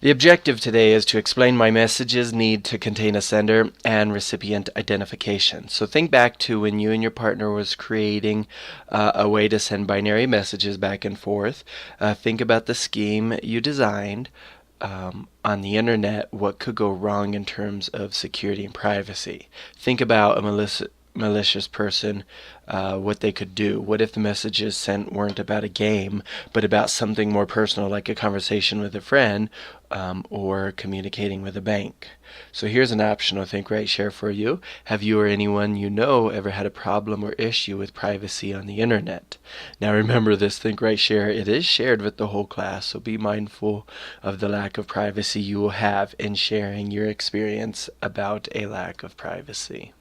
The objective today is to explain why messages need to contain a sender and recipient identification. So think back to when you and your partner was creating a way to send binary messages back and forth. Think about the scheme you designed on the internet. What could go wrong in terms of security and privacy? Think about a malicious person, what they could do. What if the messages sent weren't about a game, but about something more personal, like a conversation with a friend or communicating with a bank? So here's an optional Think Right Share for you. Have you or anyone you know ever had a problem or issue with privacy on the internet? Now remember, this Think Right Share, it is shared with the whole class, so be mindful of the lack of privacy you will have in sharing your experience about a lack of privacy.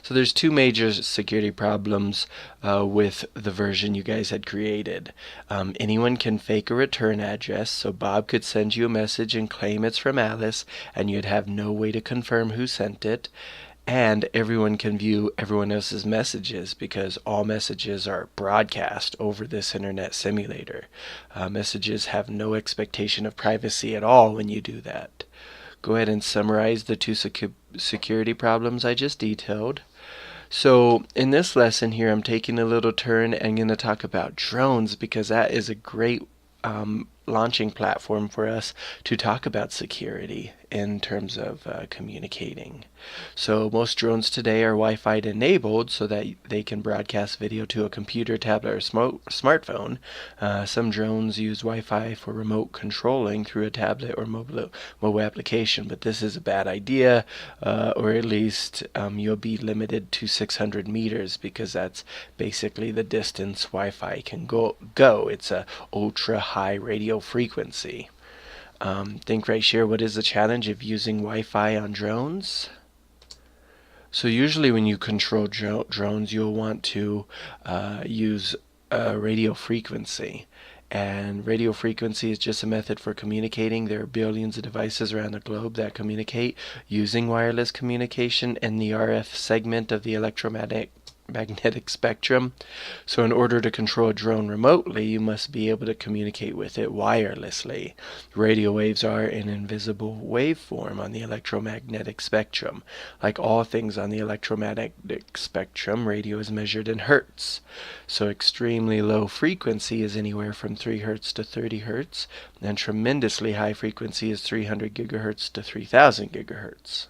So there's two major security problems with the version you guys had created. Anyone can fake a return address, so Bob could send you a message and claim it's from Alice, and you'd have no way to confirm who sent it. And everyone can view everyone else's messages because all messages are broadcast over this internet simulator. Messages have no expectation of privacy at all when you do that. Go ahead and summarize the two security problems I just detailed. So in this lesson here, I'm taking a little turn and going to talk about drones because that is a great launching platform for us to talk about security in terms of communicating. So most drones today are Wi-Fi enabled so that they can broadcast video to a computer, tablet, or smartphone. Some drones use Wi-Fi for remote controlling through a tablet or mobile application, but this is a bad idea, or at least you'll be limited to 600 meters because that's basically the distance Wi-Fi can go. It's a ultra high radio frequency. Think Right Share, what is the challenge of using Wi-Fi on drones? So usually when you control drones, you'll want to use radio frequency. And radio frequency is just a method for communicating. There are billions of devices around the globe that communicate using wireless communication in the RF segment of the electromagnetic spectrum. So in order to control a drone remotely, you must be able to communicate with it wirelessly. Radio waves are an invisible waveform on the electromagnetic spectrum. Like all things on the electromagnetic spectrum, radio is measured in hertz. So extremely low frequency is anywhere from 3 hertz to 30 hertz, and tremendously high frequency is 300 gigahertz to 3000 gigahertz.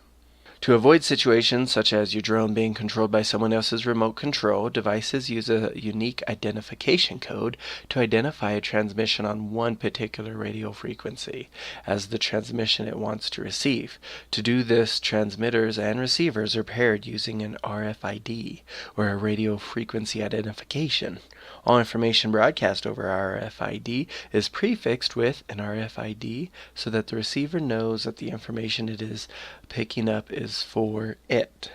To avoid situations such as your drone being controlled by someone else's remote control, devices use a unique identification code to identify a transmission on one particular radio frequency as the transmission it wants to receive. To do this, transmitters and receivers are paired using an RFID, or a radio frequency identification. All information broadcast over RFID is prefixed with an RFID so that the receiver knows that the information it is picking up is for it.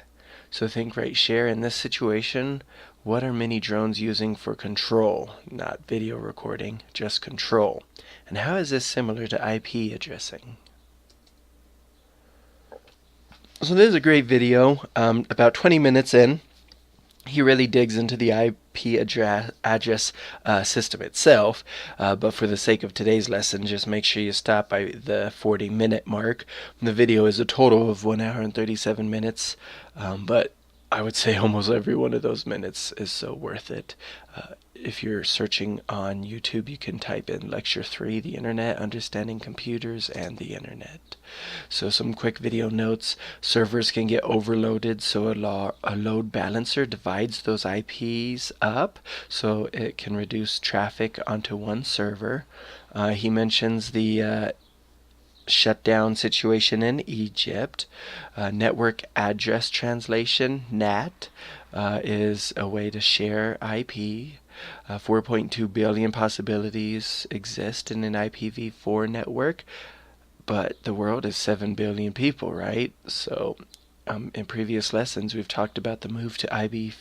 So Think Right Share, in this situation, what are many drones using for control? Not video recording, just control. And how is this similar to IP addressing? So this is a great video, about 20 minutes in. He really digs into the IP address system itself, but for the sake of today's lesson, just make sure you stop by the 40-minute mark. The video is a total of 1 hour and 37 minutes, but I would say almost every one of those minutes is so worth it. If you're searching on YouTube, you can type in Lecture 3, the Internet, Understanding Computers and the Internet. So some quick video notes. Servers can get overloaded, so a load balancer divides those IPs up so it can reduce traffic onto one server. He mentions the shutdown situation in Egypt. Network address translation, NAT, is a way to share IP. 4.2 billion possibilities exist in an IPv4 network, but the world is 7 billion people, right? So in previous lessons, we've talked about the move to IPv6.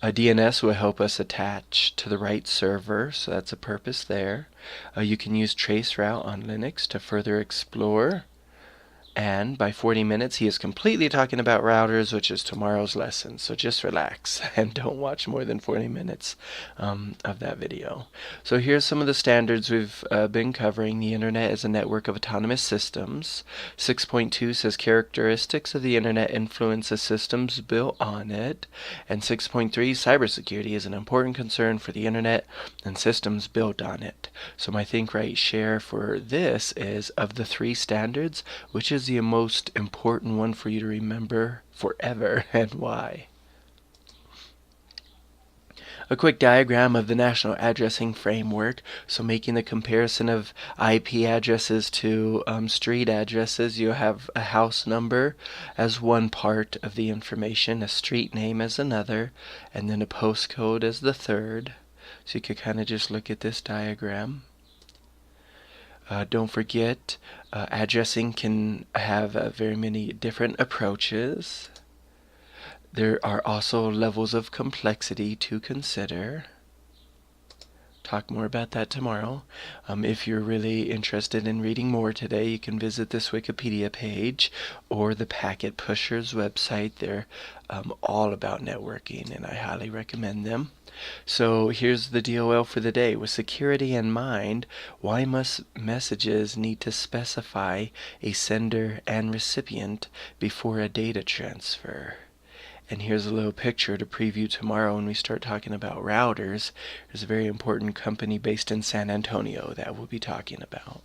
DNS will help us attach to the right server, so that's a purpose there. You can use traceroute on Linux to further explore And by 40 minutes, he is completely talking about routers, which is tomorrow's lesson. So just relax and don't watch more than 40 minutes of that video. So here's some of the standards we've been covering. The Internet is a network of autonomous systems. 6.2 says characteristics of the Internet influence the systems built on it. And 6.3, cybersecurity is an important concern for the Internet and systems built on it. So my think, write, share for this is, of the 3 standards, which is the most important one for you to remember forever, and why? A quick diagram of the National Addressing Framework. So making the comparison of IP addresses to street addresses, you have a house number as one part of the information, a street name as another, and then a postcode as the third. So you could kind of just look at this diagram. Don't forget, addressing can have very many different approaches. There are also levels of complexity to consider. Talk more about that tomorrow. If you're really interested in reading more today, you can visit this Wikipedia page or the Packet Pushers website. They're all about networking, and I highly recommend them. So here's the DOL for the day. With security in mind, why must messages need to specify a sender and recipient before a data transfer? And here's a little picture to preview tomorrow when we start talking about routers. There's a very important company based in San Antonio that we'll be talking about.